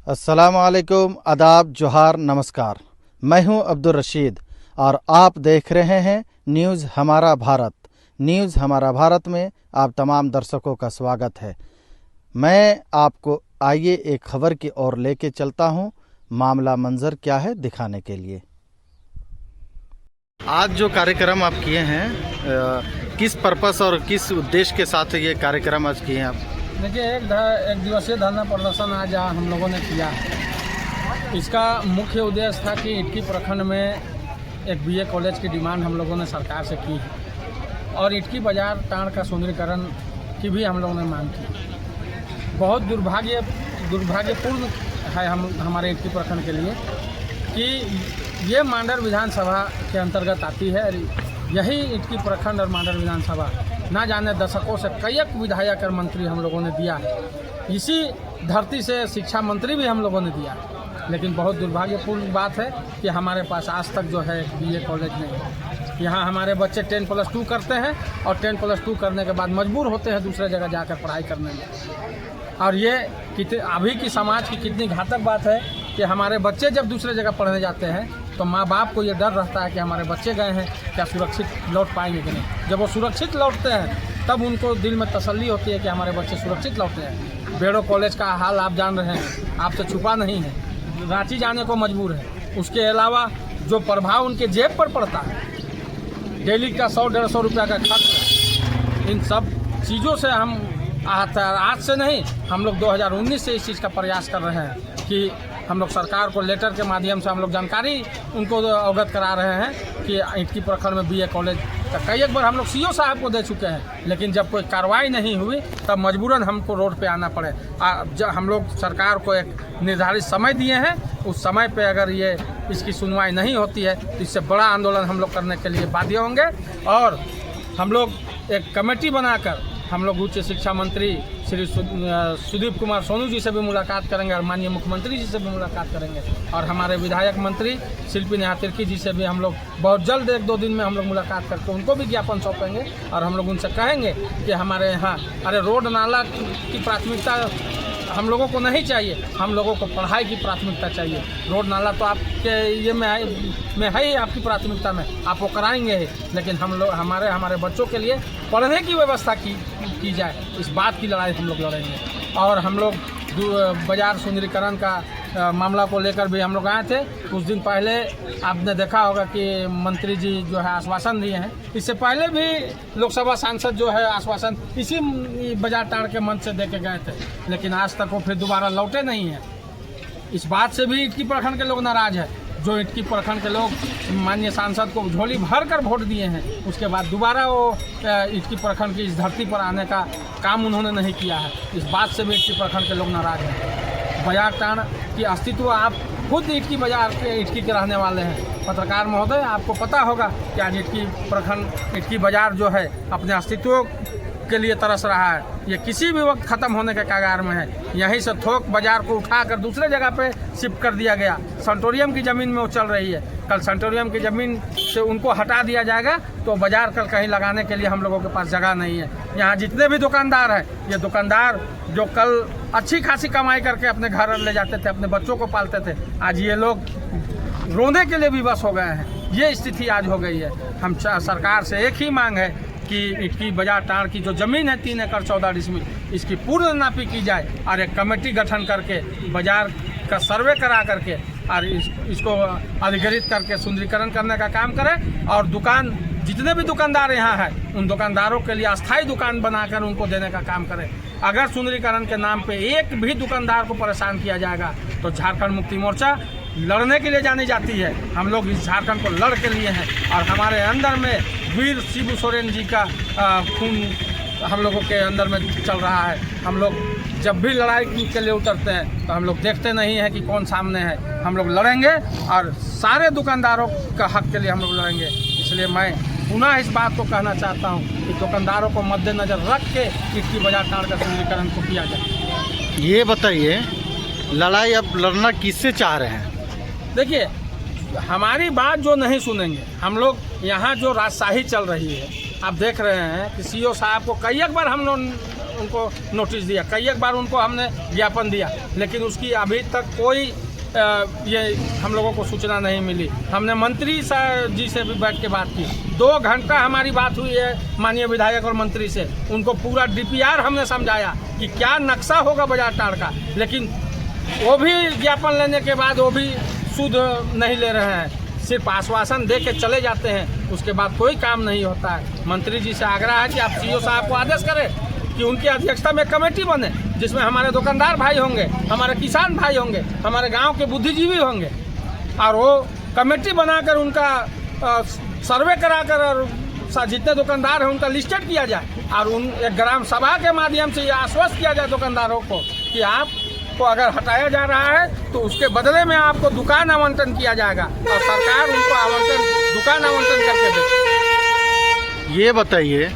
अस्सलामुअलैकुम, आदाब, जोहार, नमस्कार। मैं हूं अब्दुल रशीद और आप देख रहे हैं न्यूज़ हमारा भारत। न्यूज़ हमारा भारत में आप तमाम दर्शकों का स्वागत है। मैं आपको आइए एक खबर की ओर लेके चलता हूं, मामला मंजर क्या है दिखाने के लिए। आज जो कार्यक्रम आप किए हैं, किस पर्पस और किस उद्देश्य के साथ ये कार्यक्रम आज किए हैं आप? देखिए, एक दिवसीय धरना प्रदर्शन आज हम लोगों ने किया है। इसका मुख्य उद्देश्य था कि इटकी प्रखंड में एक बीए कॉलेज की डिमांड हम लोगों ने सरकार से की है और इटकी बाजार टाड़ का सुंदरीकरण की भी हम लोगों ने मांग की। बहुत दुर्भाग्यपूर्ण है हमारे इटकी प्रखंड के लिए कि ये मांडर विधानसभा के अंतर्गत आती है। यही इटकी प्रखंड और मांडर विधानसभा ना जाने दशकों से कई विधायक और मंत्री हम लोगों ने दिया है। इसी धरती से शिक्षा मंत्री भी हम लोगों ने दिया है। लेकिन बहुत दुर्भाग्यपूर्ण बात है कि हमारे पास आज तक जो है बीए कॉलेज नहीं है। यहाँ हमारे बच्चे 10+2 करते हैं और 10+2 करने के बाद मजबूर होते हैं दूसरे जगह जाकर पढ़ाई करने में। और ये अभी की समाज की कितनी घातक बात है कि हमारे बच्चे जब दूसरे जगह पढ़ने जाते हैं तो माँ बाप को ये डर रहता है कि हमारे बच्चे गए हैं, क्या सुरक्षित लौट पाएंगे कि नहीं। जब वो सुरक्षित लौटते हैं तब उनको दिल में तसल्ली होती है कि हमारे बच्चे सुरक्षित लौटे हैं। बेड़ो कॉलेज का हाल आप जान रहे हैं, आपसे छुपा नहीं है, रांची जाने को मजबूर है। उसके अलावा जो प्रभाव उनके जेब पर पड़ता है, डेली का 100-150 रुपया का खर्च, इन सब चीज़ों से हम आज से नहीं, हम लोग 2019 से इस चीज़ का प्रयास कर रहे हैं कि हम लोग सरकार को लेटर के माध्यम से हम लोग जानकारी उनको अवगत करा रहे हैं कि इटकी प्रखंड में बीए कॉलेज का कई एक बार हम लोग सीओ साहब को दे चुके हैं। लेकिन जब कोई कार्रवाई नहीं हुई तब मजबूरन हमको रोड पे आना पड़े। जब हम लोग सरकार को एक निर्धारित समय दिए हैं, उस समय पे अगर ये इसकी सुनवाई नहीं होती है तो इससे बड़ा आंदोलन हम लोग करने के लिए बाध्य होंगे। और हम लोग एक कमेटी बनाकर हम लोग उच्च शिक्षा मंत्री श्री सुदीप कुमार सोनू जी से भी मुलाकात करेंगे और माननीय मुख्यमंत्री जी से भी मुलाकात करेंगे और हमारे विधायक मंत्री शिल्पी नेहा तिर्की जी से भी हम लोग बहुत जल्द 1-2 दिन में हम लोग मुलाकात करके उनको भी ज्ञापन सौंपेंगे। और हम लोग उनसे कहेंगे कि हमारे यहाँ रोड नाला की प्राथमिकता हम लोगों को नहीं चाहिए, हम लोगों को पढ़ाई की प्राथमिकता चाहिए। रोड नाला तो आपके ये में है ही, आपकी प्राथमिकता में आप वो कराएंगे ही, लेकिन हम लोग हमारे बच्चों के लिए पढ़ने की व्यवस्था की जाए, इस बात की लड़ाई हम लोग लड़ेंगे। और हम लोग बाजार सुंदरीकरण का मामला को लेकर भी हम लोग आए थे। कुछ दिन पहले आपने देखा होगा कि मंत्री जी जो है आश्वासन दिए हैं। इससे पहले भी लोकसभा सांसद जो है आश्वासन इसी बाजार टाड़ के मंच से दे के गए थे, लेकिन आज तक वो फिर दोबारा लौटे नहीं हैं। इस बात से भी इटकी प्रखंड के लोग नाराज है। जो इटकी प्रखंड के लोग माननीय सांसद को झोली भर कर वोट दिए हैं, उसके बाद दोबारा वो इटकी प्रखंड की इस धरती पर आने का काम उन्होंने नहीं किया है। इस बात से भी इटकी प्रखंड के लोग नाराज हैं। बाजार टाड़ की अस्तित्व, आप खुद इटकी बाजार के इटकी के रहने वाले हैं पत्रकार महोदय, आपको पता होगा कि आज इटकी प्रखंड इटकी बाजार जो है अपने अस्तित्व के लिए तरस रहा है। ये किसी भी वक्त ख़त्म होने के कगार में है। यहीं से थोक बाजार को उठाकर दूसरे जगह पे शिफ्ट कर दिया गया। सेंटोरियम की ज़मीन में वो चल रही है। कल सेंटोरियम की ज़मीन से उनको हटा दिया जाएगा तो बाजार कल कहीं लगाने के लिए हम लोगों के पास जगह नहीं है। यहाँ जितने भी दुकानदार हैं, ये दुकानदार जो कल अच्छी खासी कमाई करके अपने घर ले जाते थे, अपने बच्चों को पालते थे, आज ये लोग रोने के लिए विवश हो गए हैं। ये स्थिति आज हो गई है। हम सरकार से एक ही मांग है कि इटकी बाजार टाड़ की जो ज़मीन है 3 एकड़ 14 डिसमिल, इसकी पूर्ण नापी की जाए और एक कमेटी गठन करके बाजार का सर्वे करा करके और इसको अधिग्रहित करके सुंदरीकरण करने का काम करें। और दुकान जितने भी दुकानदार यहाँ हैं, उन दुकानदारों के लिए अस्थायी दुकान बनाकर उनको देने का काम करें। अगर सुंदरीकरण के नाम पे एक भी दुकानदार को परेशान किया जाएगा तो झारखंड मुक्ति मोर्चा लड़ने के लिए जानी जाती है। हम लोग इस झारखंड को लड़ के लिए हैं और हमारे अंदर में वीर शिबू सोरेन जी का खून हम लोगों के अंदर में चल रहा है। हम लोग जब भी लड़ाई के लिए उतरते हैं तो हम लोग देखते नहीं हैं कि कौन सामने है। हम लोग लड़ेंगे और सारे दुकानदारों का हक के लिए हम लोग लड़ेंगे। इसलिए मैं पुनः इस बात को कहना चाहता हूँ कि दुकानदारों को मद्देनज़र रख के इटकी बाजार टाड़ का सुंदरीकरण को किया जाए। ये बताइए, लड़ाई अब लड़ना किससे चाह रहे हैं? देखिए, हमारी बात जो नहीं सुनेंगे, हम लोग यहाँ जो राजशाही चल रही है, आप देख रहे हैं कि सीओ साहब को कई एक बार हम लोग उनको नोटिस दिया, कई एक बार उनको हमने ज्ञापन दिया, लेकिन उसकी अभी तक कोई ये हम लोगों को सूचना नहीं मिली। हमने मंत्री जी से भी बैठ के बात की, 2 घंटा हमारी बात हुई है माननीय विधायक और मंत्री से। उनको पूरा DPR हमने समझाया कि क्या नक्शा होगा बाजार टाड़ का, लेकिन वो भी ज्ञापन लेने के बाद वो भी सुध नहीं ले रहे हैं, सिर्फ आश्वासन दे के चले जाते हैं, उसके बाद कोई काम नहीं होता है। मंत्री जी से आग्रह है कि आप CO साहब को आदेश करें कि उनकी अध्यक्षता में कमेटी बने, जिसमें हमारे दुकानदार भाई होंगे, हमारे किसान भाई होंगे, हमारे गांव के बुद्धिजीवी होंगे, और वो कमेटी बनाकर उनका सर्वे कराकर और जितने दुकानदार हैं उनका लिस्टेड किया जाए, और उन एक ग्राम सभा के माध्यम से ये आश्वस्त किया जाए दुकानदारों को कि आपको अगर हटाया जा रहा है तो उसके बदले में आपको दुकान आवंटन किया जाएगा, और सरकार उनको दुकान आवंटन करके देगी। ये बताइए,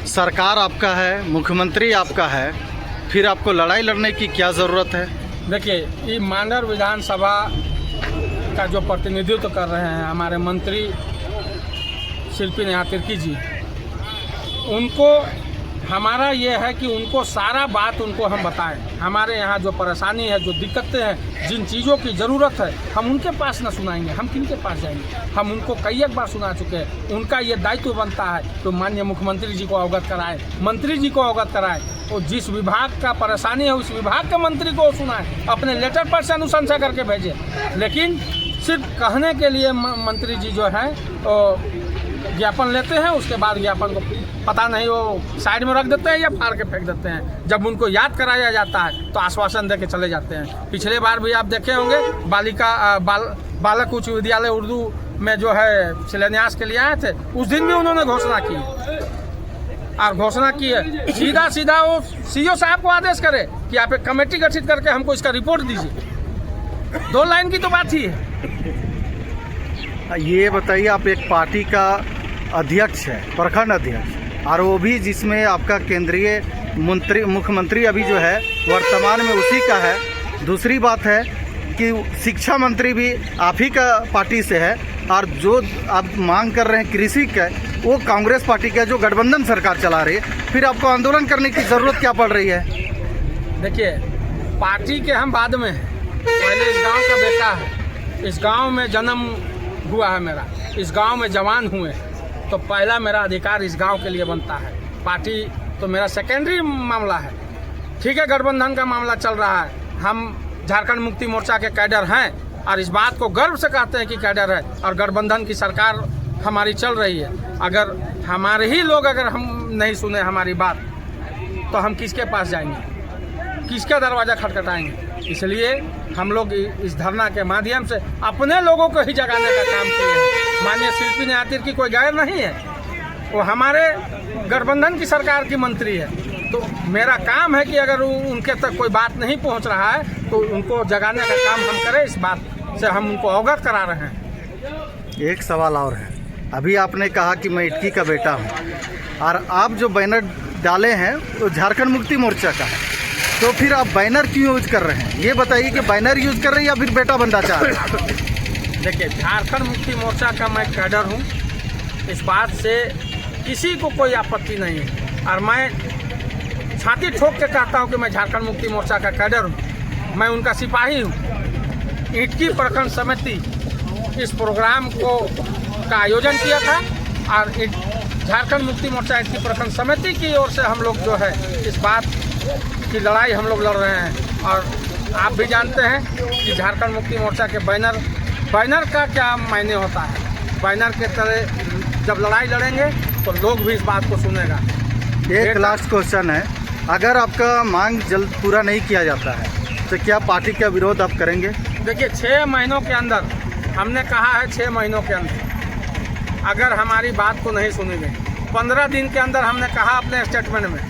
सरकार आपका है, मुख्यमंत्री आपका है, फिर आपको लड़ाई लड़ने की क्या ज़रूरत है? देखिए, ये मानर विधानसभा का जो प्रतिनिधित्व कर रहे हैं हमारे मंत्री शिल्पी नेहा तिर्की जी, उनको हमारा ये है कि उनको सारा बात उनको हम बताएं। हमारे यहाँ जो परेशानी है, जो दिक्कतें हैं, जिन चीज़ों की ज़रूरत है, हम उनके पास न सुनाएंगे, हम किनके पास जाएंगे? हम उनको कई एक बार सुना चुके हैं। उनका ये दायित्व बनता है तो माननीय मुख्यमंत्री जी को अवगत कराएं, मंत्री जी को अवगत कराएं, और जिस विभाग का परेशानी है उस विभाग के मंत्री को सुनाएं, अपने लेटर पर से अनुशंसा करके भेजें। लेकिन सिर्फ कहने के लिए मंत्री जी जो है ज्ञापन लेते हैं, उसके बाद ज्ञापन को पता नहीं वो साइड में रख देते हैं या फाड़ के फेंक देते हैं। जब उनको याद कराया जाता है तो आश्वासन दे के चले जाते हैं। पिछले बार भी आप देखे होंगे बालक उच्च विद्यालय उर्दू में जो है शिलान्यास के लिए आए थे, उस दिन भी उन्होंने घोषणा की, और घोषणा की है सीधा वो CO साहब को आदेश करे कि आप एक कमेटी गठित करके हमको इसका रिपोर्ट दीजिए। 2 लाइन की तो बात ही है। ये बताइए, आप एक पार्टी का अध्यक्ष है, प्रखंड अध्यक्ष, और वो भी जिसमें आपका केंद्रीय मुख्यमंत्री अभी जो है वर्तमान में उसी का है। दूसरी बात है कि शिक्षा मंत्री भी आप ही का पार्टी से है, और जो आप मांग कर रहे हैं कृषि का, वो कांग्रेस पार्टी का जो गठबंधन सरकार चला रही है। फिर आपको आंदोलन करने की ज़रूरत क्या पड़ रही है? देखिए, पार्टी के हम बाद में हैं, पहले इस गांव का बेटा है, इस गांव में जन्म हुआ है मेरा, इस गांव में जवान हुए, तो पहला मेरा अधिकार इस गांव के लिए बनता है। पार्टी तो मेरा सेकेंडरी मामला है। ठीक है, गठबंधन का मामला चल रहा है, हम झारखंड मुक्ति मोर्चा के कैडर हैं और इस बात को गर्व से कहते हैं कि कैडर है, और गठबंधन की सरकार हमारी चल रही है। अगर हमारे ही लोग अगर हम नहीं सुने हमारी बात, तो हम किसके पास जाएंगे, किसका दरवाज़ा खटखटाएंगे? इसलिए हम लोग इस धरना के माध्यम से अपने लोगों को ही जगाने का काम किए हैं। माननीय शिल्पी नेहा तिर्की की कोई गैर नहीं है, वो हमारे गठबंधन की सरकार की मंत्री है, तो मेरा काम है कि अगर उनके तक कोई बात नहीं पहुंच रहा है तो उनको जगाने का काम हम करें। इस बात से हम उनको अवगत करा रहे हैं। एक सवाल और है, अभी आपने कहा कि मैं इटकी का बेटा हूँ, और आप जो बैनर डाले हैं वो झारखंड मुक्ति मोर्चा का है, तो फिर आप बैनर क्यों यूज कर रहे हैं? ये बताइए कि बैनर यूज कर रहे हैं या फिर बेटा बनना चाह रहे हैं? देखिए, झारखंड मुक्ति मोर्चा का मैं कैडर हूँ, इस बात से किसी को कोई आपत्ति नहीं है, और मैं छाती ठोक के कहता हूँ कि मैं झारखंड मुक्ति मोर्चा का कैडर हूँ, मैं उनका सिपाही हूँ। इटकी प्रखंड समिति इस प्रोग्राम का आयोजन किया था, और झारखंड मुक्ति मोर्चा इटकी प्रखंड समिति की ओर से हम लोग जो है इस बात की लड़ाई हम लोग लड़ रहे हैं। और आप भी जानते हैं कि झारखंड मुक्ति मोर्चा के बैनर का क्या मायने होता है। बैनर के तरह जब लड़ाई लड़ेंगे तो लोग भी इस बात को सुनेगा। एक लास्ट क्वेश्चन है, अगर आपका मांग जल्द पूरा नहीं किया जाता है तो क्या पार्टी का विरोध आप करेंगे? देखिए, 6 महीनों के अंदर, हमने कहा है 6 महीनों के अंदर अगर हमारी बात को नहीं सुनी गई, 15 दिन के अंदर हमने कहा अपने स्टेटमेंट में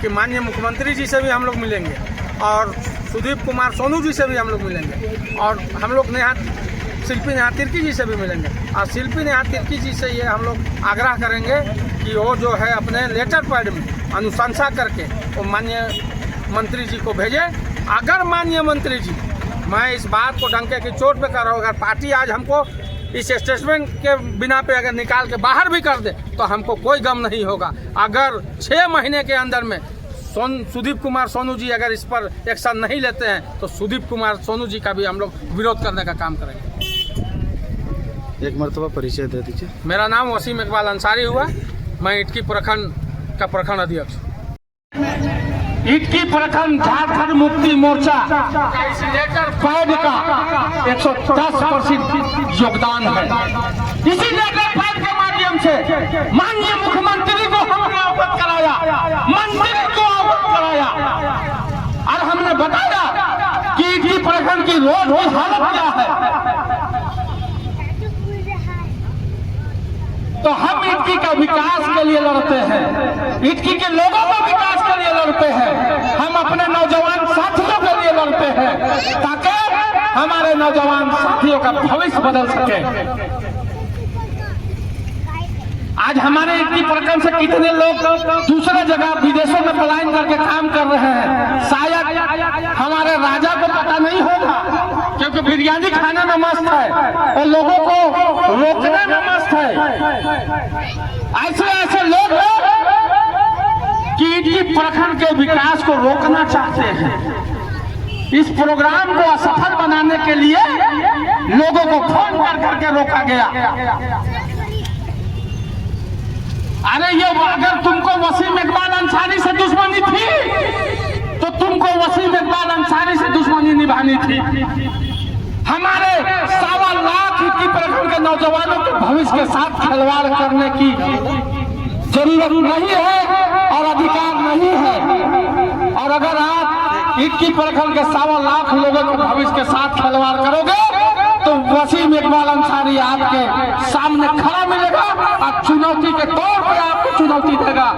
कि माननीय मुख्यमंत्री जी से भी हम लोग मिलेंगे, और सुदीप कुमार सोनू जी से भी हम लोग मिलेंगे, और हम लोग शिल्पी नेहा तिर्की जी से भी मिलेंगे। और शिल्पी नेहा तिर्की जी से ये हम लोग आग्रह करेंगे कि वो जो है अपने लेटर पैड में अनुशंसा करके वो माननीय मंत्री जी को भेजे। अगर माननीय मंत्री जी, मैं इस बात को डंके की चोट पे कर रहा हूँ, अगर पार्टी आज हमको इस स्टेटमेंट के बिना पे अगर निकाल के बाहर भी कर दे तो हमको कोई गम नहीं होगा। अगर 6 महीने के अंदर में सुदीप कुमार सोनू जी अगर इस पर एक्शन नहीं लेते हैं तो सुदीप कुमार सोनू जी का भी हम लोग विरोध करने का काम करेंगे। एक मरतबा परिचय दे दीजिए। मेरा नाम वसीम इकबाल अंसारी हुआ, मैं इटकी प्रखंड का प्रखंड अध्यक्ष। इटकी प्रखंड झारखंड मुक्ति मोर्चा पैड का 110% योगदान है। इसी लेटर पैड के माध्यम से माननीय मुख्यमंत्री को हमने अवगत कराया, मंत्री को अवगत कराया और हमने बताया कि इटकी प्रखंड की रोड की हालत क्या है। तो हम इटकी का विकास के लिए लड़ते हैं, इटकी के लोगों का विकास के लिए लड़ते हैं, हम अपने नौजवान साथियों के लिए लड़ते हैं ताकि हमारे नौजवान साथियों का भविष्य बदल सके। आज हमारे इटकी प्रखंड से कितने लोग दूसरे जगह विदेशों में पलायन करके काम कर रहे हैं, शायद हमारे राजा को पता नहीं होगा क्योंकि बिरयानी खाने में मस्त है और लोगों को रोकने में मस्त है। ऐसे ऐसे लोग हैं कि इटकी प्रखंड के विकास को रोकना चाहते हैं। इस प्रोग्राम को असफल बनाने के लिए लोगों को फोन कर करके रोका गया। अरे ये अगर तुमको वसीम इकबाल अंसारी से दुश्मनी थी तो तुमको वसीम इकबाल अंसारी से दुश्मनी निभानी थी। हमारे 1.25 लाख इटकी प्रखंड के नौजवानों के भविष्य के साथ खिलवाड़ करने की जरूरत नहीं है और अधिकार नहीं है। और अगर आप इटकी प्रखंड के 1.25 लाख लोगों के भविष्य के साथ खिलवाड़ करोगे तो वसीम इकबाल अंसारी आपके सामने खड़ा मिलेगा और चुनौती के तौर पे आपको चुनौती देगा।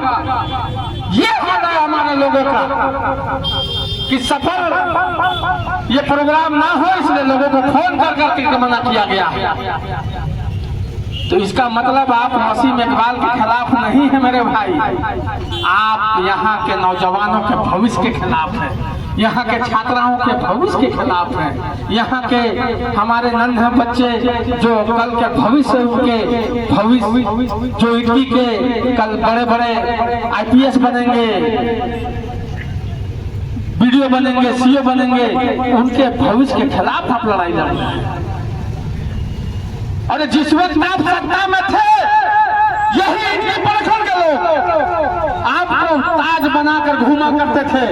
ये हाल है हमारे लोगों का कि सफल ये प्रोग्राम ना हो, इसलिए लोगों को फोन कर करके मना किया गया। तो इसका मतलब आप वसीम इकबाल के खिलाफ नहीं है मेरे भाई, आप यहाँ के नौजवानों के भविष्य के खिलाफ है, यहाँ के छात्राओं के भविष्य के खिलाफ है, यहाँ के हमारे नन्हे बच्चे जो कल के भविष्य उनके भविष्य जो इटकी के कल बड़े बड़े IPS बनेंगे, वीडियो बनेंगे, CO बनेंगे, उनके भविष्य के खिलाफ आप लड़ाई लड़ रहे हैं। अरे जिस वक्त आप सत्ता में थे यही इटकी प्रखंड के लोग आपको ताज बनाकर घूमा करते थे।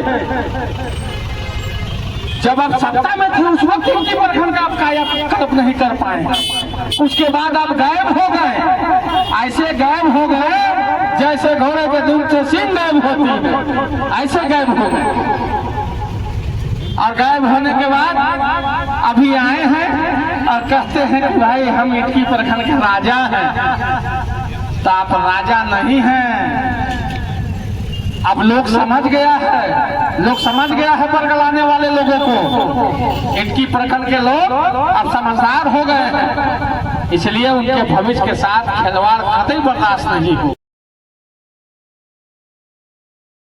जब आप सत्ता में थे उस वक्त इटकी प्रखंड का आप कायाकल्प नहीं कर पाए, उसके बाद आप गायब हो गए। ऐसे गायब हो गए जैसे घोड़े के दूध से सींग गायब होती है, ऐसे गायब हो गए। और गायब होने के बाद अभी आए हैं और कहते हैं कि भाई हम इटकी प्रखंड के राजा हैं। तो आप राजा नहीं हैं। अब लोग समझ गया है, लोग समझ गया है बरगलाने वाले लोगों को। इटकी प्रखंड के लोग अब समझदार हो गए हैं, इसलिए उनके भविष्य के साथ खिलवाड़ कतई बर्दाश्त नहीं हो।